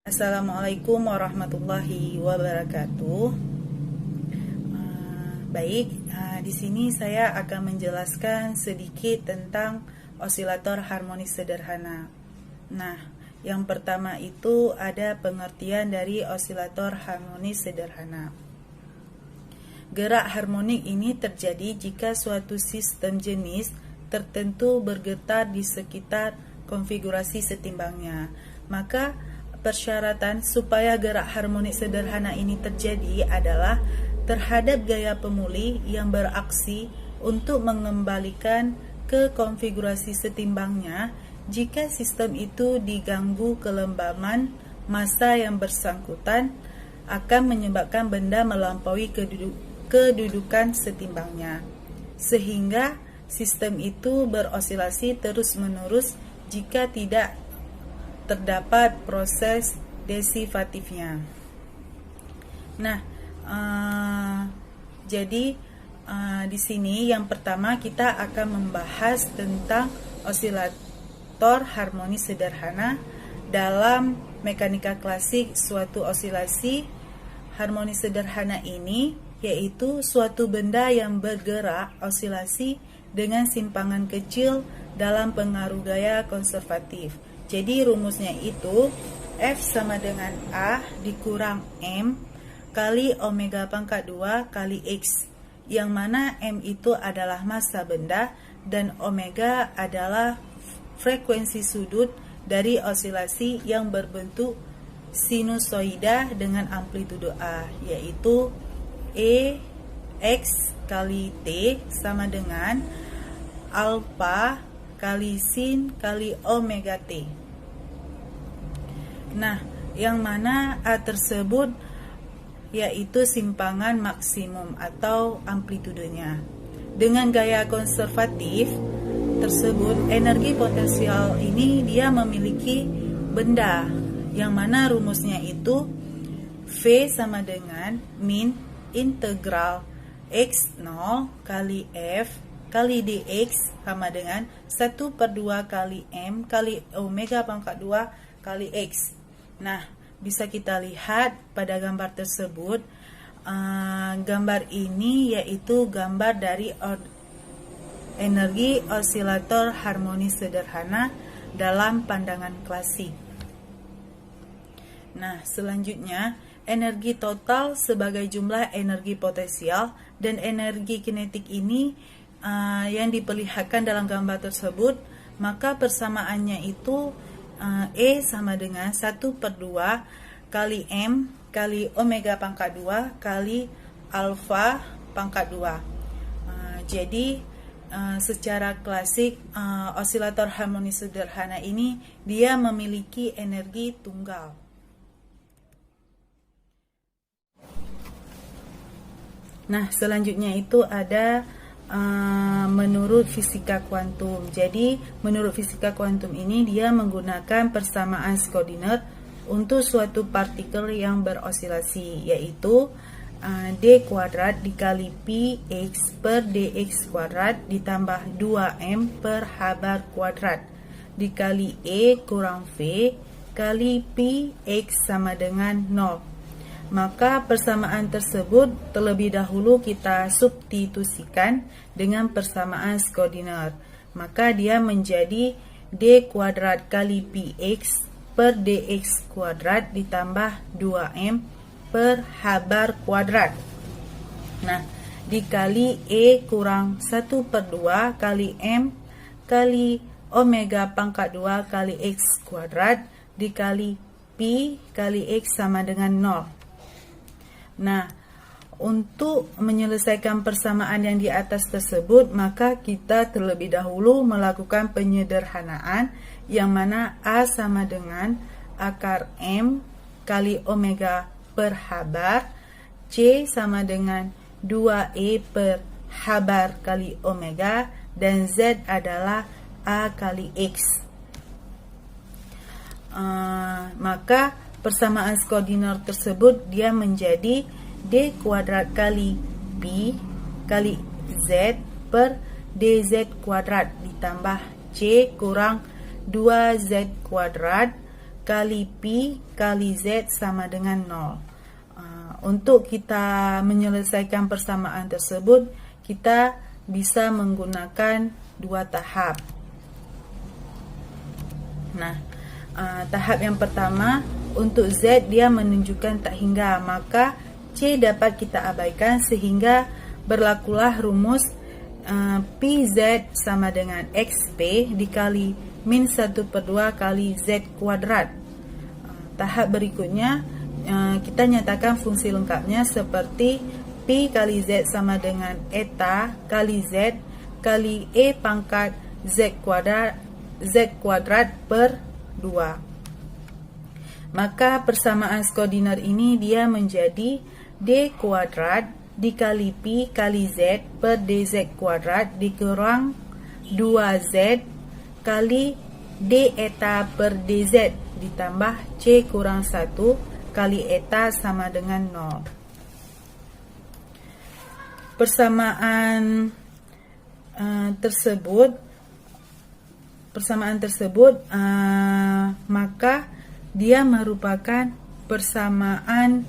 Assalamualaikum warahmatullahi wabarakatuh. Baik, di sini saya akan menjelaskan sedikit tentang osilator harmonis sederhana. Nah, yang pertama itu ada pengertian dari osilator harmonis sederhana. Gerak harmonik ini terjadi jika suatu sistem jenis tertentu bergetar di sekitar konfigurasi setimbangnya. Maka persyaratan supaya gerak harmonik sederhana ini terjadi adalah terhadap gaya pemulih yang beraksi untuk mengembalikan ke konfigurasi setimbangnya jika sistem itu diganggu kelembaman massa yang bersangkutan akan menyebabkan benda melampaui kedudukan setimbangnya, sehingga sistem itu berosilasi terus-menerus jika tidak terdapat proses desivatifnya. Nah, jadi di sini yang pertama kita akan membahas tentang osilator harmonis sederhana. Dalam mekanika klasik, suatu osilasi harmonis sederhana ini yaitu suatu benda yang bergerak osilasi dengan simpangan kecil dalam pengaruh gaya konservatif. Jadi rumusnya itu F sama dengan A dikurang M kali omega pangkat 2 kali X, yang mana M itu adalah massa benda dan omega adalah frekuensi sudut dari osilasi yang berbentuk sinusoida dengan amplitudo A, yaitu E X kali T sama dengan alfa kali sin kali omega T. Nah, yang mana A tersebut yaitu simpangan maksimum atau amplitudenya. Dengan gaya konservatif tersebut, energi potensial ini dia memiliki benda, yang mana rumusnya itu V sama dengan min integral X0 kali F kali dx sama dengan 1/2 kali M kali omega pangkat 2 kali X. Nah, bisa kita lihat pada gambar tersebut, gambar ini yaitu gambar dari energi osilator harmonis sederhana dalam pandangan klasik. Nah, selanjutnya energi total sebagai jumlah energi potensial dan energi kinetik ini yang diperlihatkan dalam gambar tersebut, maka persamaannya itu E sama dengan 1/2 kali M kali omega pangkat 2 kali alfa pangkat 2. Jadi secara klasik osilator harmonis sederhana ini dia memiliki energi tunggal. Nah, selanjutnya itu ada menurut fisika kuantum. Jadi menurut fisika kuantum ini dia menggunakan persamaan koordinat untuk suatu partikel yang berosilasi, yaitu d kuadrat dikali pi x per dx kuadrat ditambah 2m per h bar kuadrat dikali e kurang v kali pi x sama dengan 0. Maka persamaan tersebut terlebih dahulu kita substitusikan dengan persamaan koordinat. Maka dia menjadi d kuadrat kali px per dx kuadrat ditambah 2m per h bar kuadrat. Nah, dikali e kurang 1/2 kali m kali omega pangkat 2 kali x kuadrat dikali pi kali x sama dengan 0. Nah, untuk menyelesaikan persamaan yang di atas tersebut, maka kita terlebih dahulu melakukan penyederhanaan, yang mana A sama dengan akar M kali omega per H bar, C sama dengan 2E per H bar kali omega, dan Z adalah A kali X. Maka persamaan koordinat tersebut dia menjadi d kuadrat kali pi kali z per dz kuadrat ditambah c kurang 2z kuadrat kali P kali Z sama dengan 0. Untuk kita menyelesaikan persamaan tersebut, kita bisa menggunakan dua tahap. Nah, tahap yang pertama, untuk Z dia menunjukkan tak hingga, maka C dapat kita abaikan sehingga berlakulah rumus PZ sama dengan XP dikali min 1/2 kali Z kuadrat. Tahap berikutnya kita nyatakan fungsi lengkapnya seperti P kali Z sama dengan eta kali Z kali E pangkat Z kuadrat per 2. Maka persamaan skoordinat ini dia menjadi D kuadrat dikali P kali Z per DZ kuadrat dikurang 2Z kali D eta per DZ ditambah C kurang 1 kali eta sama dengan 0. Persamaan tersebut maka dia merupakan persamaan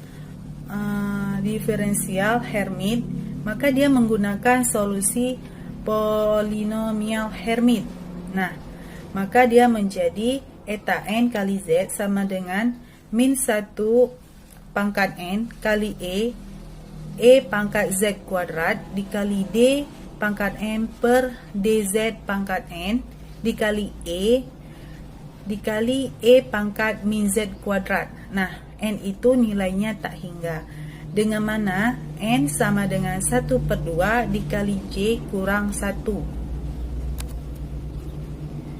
diferensial Hermite, maka dia menggunakan solusi polinomial Hermite. Nah, maka dia menjadi eta n kali Z sama dengan min 1 pangkat n kali E pangkat Z kuadrat dikali D pangkat n per DZ pangkat n dikali dikali E pangkat min Z kuadrat. Nah, N itu nilainya tak hingga, dengan mana N sama dengan 1/2 dikali J kurang 1.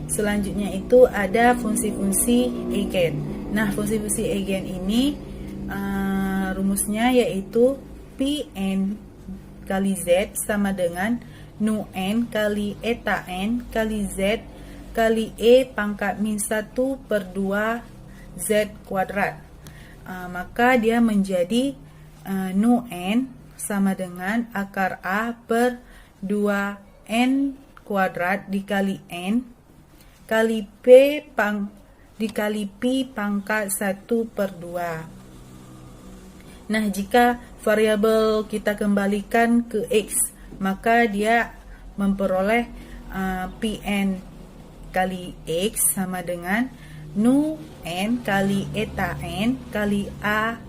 Selanjutnya itu ada fungsi-fungsi eigen. Nah, fungsi-fungsi eigen ini rumusnya yaitu Pn kali Z sama dengan nu N kali eta N kali Z kali E pangkat min 1/2 Z kuadrat. Maka dia menjadi nu N sama dengan akar A per 2N kuadrat dikali N kali P dikali Pi pangkat 1/2. Nah, jika variabel kita kembalikan ke X, maka dia memperoleh Pn kali X sama dengan nu N kali eta N kali A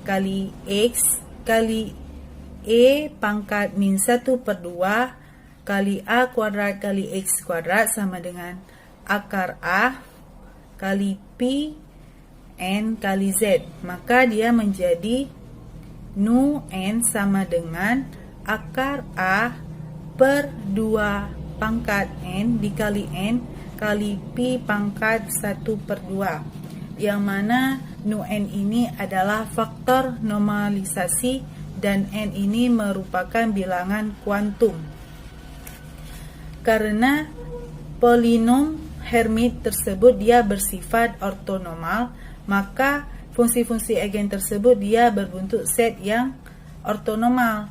kali X kali E pangkat min 1/2 kali A kuadrat kali X kuadrat sama dengan akar A kali Pi N kali Z. Maka dia menjadi nu N sama dengan akar A per 2 pangkat N dikali N kali Pi pangkat 1/2, yang mana nu N ini adalah faktor normalisasi dan N ini merupakan bilangan kuantum. Karena polinom Hermite tersebut dia bersifat ortonormal, maka fungsi-fungsi eigen tersebut dia berbentuk set yang ortonormal.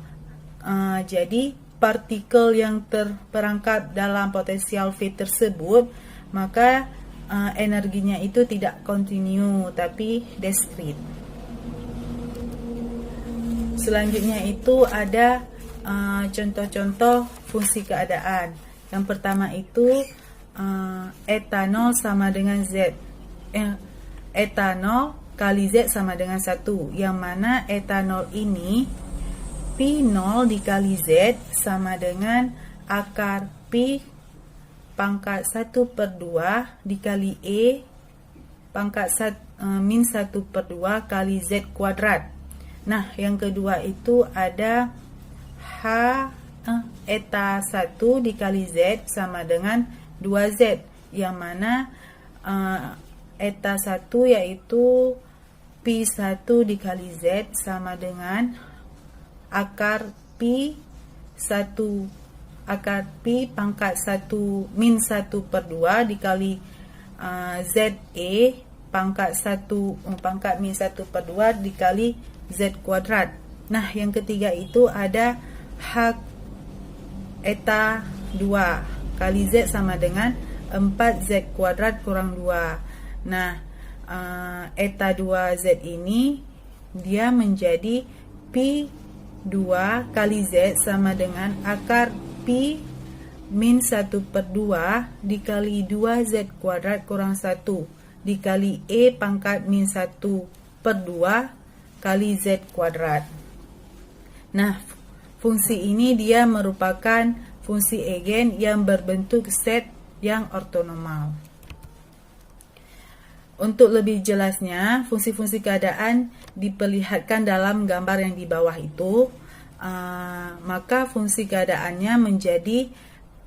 Jadi partikel yang terperangkap dalam potensial V tersebut, maka energinya itu tidak kontinu tapi diskrit. Selanjutnya itu ada contoh-contoh fungsi keadaan. Yang pertama itu etanol sama dengan Z. Etanol kali Z sama dengan 1, yang mana etanol ini P0 dikali Z sama dengan akar P pangkat 1/2 dikali E pangkat min 1/2 kali Z kuadrat. Nah, yang kedua itu ada eta 1 dikali Z sama dengan 2Z, yang mana eta 1 yaitu P1 dikali Z sama dengan akar P pangkat 1 min 1/2 dikali ZE pangkat min 1/2 dikali Z kuadrat. Nah, yang ketiga itu ada eta 2 kali Z sama dengan 4Z kuadrat kurang 2. Nah, eta 2Z ini dia menjadi Pi 2 kali Z sama dengan akar Pi min 1/2 dikali 2Z kuadrat kurang 1 dikali E pangkat min 1/2 kali Z kuadrat. Nah, fungsi ini dia merupakan fungsi eigen yang berbentuk set yang ortonormal. Untuk lebih jelasnya, fungsi-fungsi keadaan diperlihatkan dalam gambar yang di bawah itu. Maka fungsi keadaannya menjadi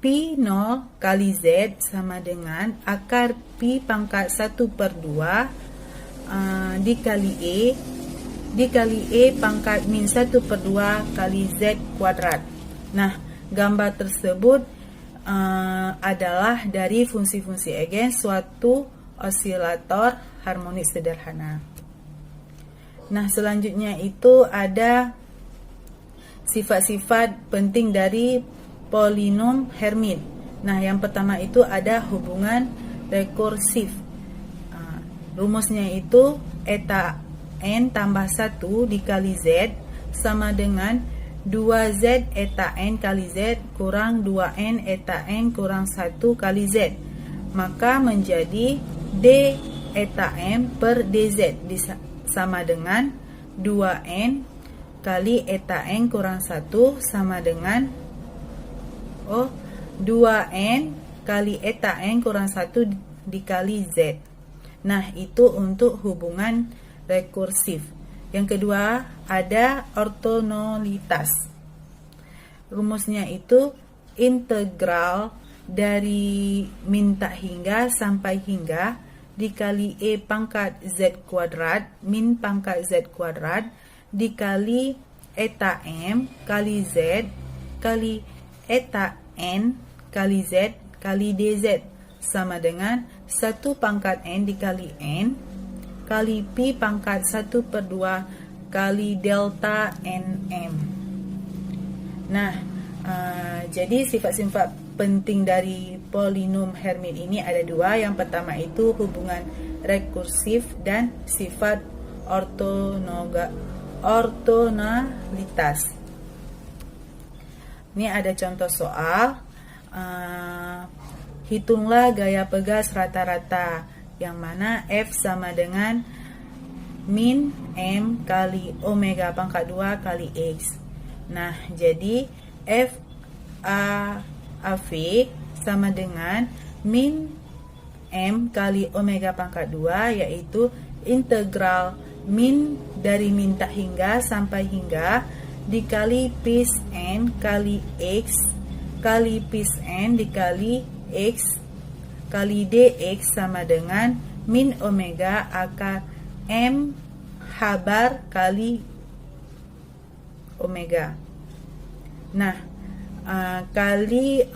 Pi 0 kali Z sama dengan akar Pi pangkat 1/2 dikali E pangkat min 1/2 kali Z kuadrat. Nah, gambar tersebut adalah dari fungsi-fungsi eigen suatu osilator harmonik sederhana. Nah, selanjutnya itu ada sifat-sifat penting dari polinom Hermit. Nah, yang pertama itu ada hubungan rekursif. Rumusnya itu eta n tambah 1 dikali Z sama dengan 2Z eta n kali Z kurang 2n eta n kurang 1 kali Z. Maka menjadi D eta m per dz sama dengan 2n kali eta n kurang 1 sama dengan 2n kali eta n kurang 1 dikali z. Nah, itu untuk hubungan rekursif. Yang kedua ada ortonolitas. Rumusnya itu integral dari min tak hingga sampai hingga dikali E pangkat Z kuadrat min pangkat Z kuadrat dikali eta M kali Z kali eta N kali Z kali DZ sama dengan 1 pangkat N dikali N kali Pi pangkat 1/2 kali delta NM. Nah, jadi sifat-sifat penting dari polinom Hermit ini ada dua. Yang pertama itu hubungan rekursif dan sifat ortonalitas. Ini ada contoh soal. Hitunglah gaya pegas rata-rata yang mana F sama dengan min M kali omega pangkat 2 kali X. Nah, jadi F AV sama dengan min M kali omega pangkat 2, yaitu integral min dari min tak hingga sampai hingga dikali pis N kali X kali pis N dikali X kali DX sama dengan min omega akar M habar kali omega. Nah, kali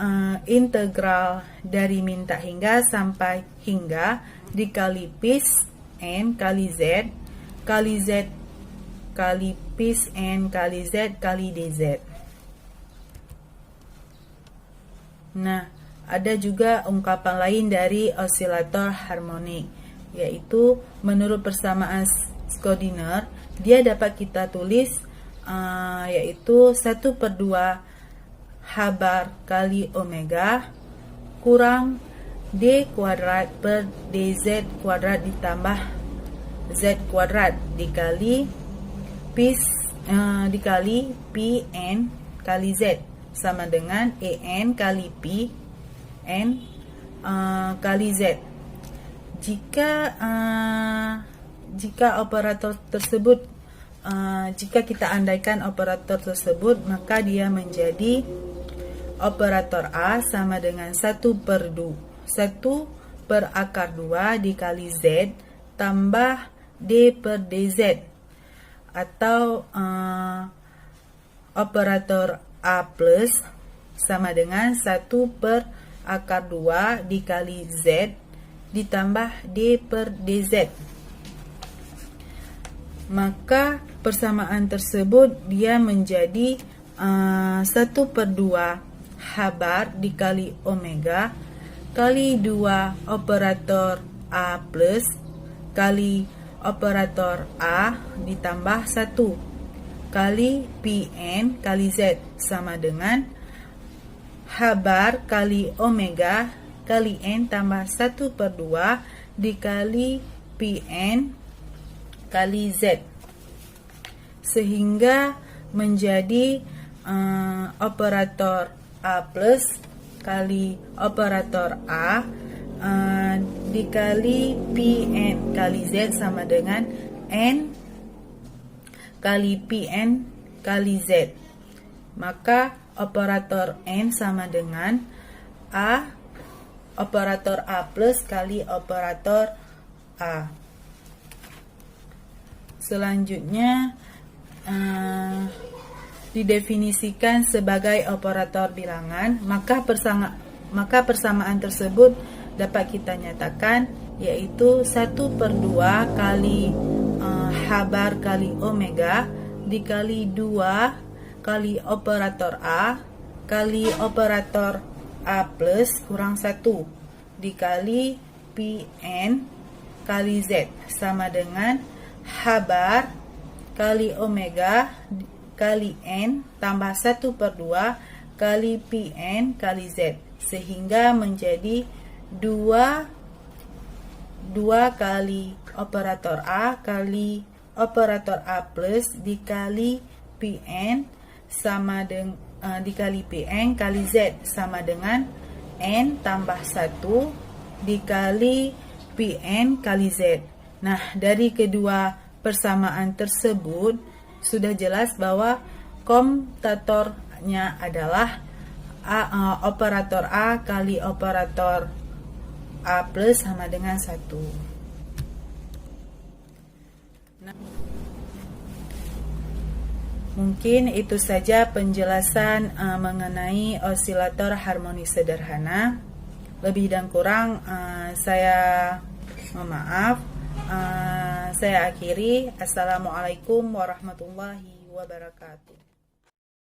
integral dari min tak hingga sampai hingga dikali pis N kali Z kali Z kali pis N kali Z kali DZ. Nah, ada juga ungkapan lain dari osilator harmonik, yaitu menurut persamaan Schrödinger dia dapat kita tulis yaitu 1/2 habar kali omega kurang D kuadrat per DZ kuadrat ditambah Z kuadrat dikali dikali Pn kali Z sama dengan En kali P N kali Z. Jika operator tersebut jika kita andaikan operator tersebut, maka dia menjadi operator A sama dengan 1 per akar 2 dikali Z tambah D per DZ, atau operator A plus sama dengan 1 per akar 2 dikali Z ditambah D per DZ. Maka persamaan tersebut dia menjadi 1/2 habar dikali omega kali 2 operator A plus kali operator A ditambah 1 kali Pn kali Z sama dengan H bar kali omega kali N tambah 1/2 dikali Pn kali Z, sehingga menjadi operator A plus kali operator A dikali Pn kali Z sama dengan N kali Pn kali Z. Maka operator N sama dengan A operator A plus kali operator A. Selanjutnya didefinisikan sebagai operator bilangan, maka persamaan tersebut dapat kita nyatakan yaitu 1/2 kali H bar kali omega dikali 2 kali operator A kali operator A plus kurang 1 dikali Pn kali Z sama dengan H bar kali omega kali N tambah 1/2 kali Pn kali Z, sehingga menjadi 2 kali operator A kali operator A plus dikali Pn sama dengan dikali Pn kali Z sama dengan N tambah 1 dikali Pn kali Z. Nah, dari kedua persamaan tersebut sudah jelas bahwa komutatornya adalah operator A kali operator A plus sama dengan 1. Nah, mungkin itu saja penjelasan mengenai osilator harmonis sederhana. Lebih dan kurang saya mohon maaf. Saya akhiri. Assalamualaikum warahmatullahi wabarakatuh.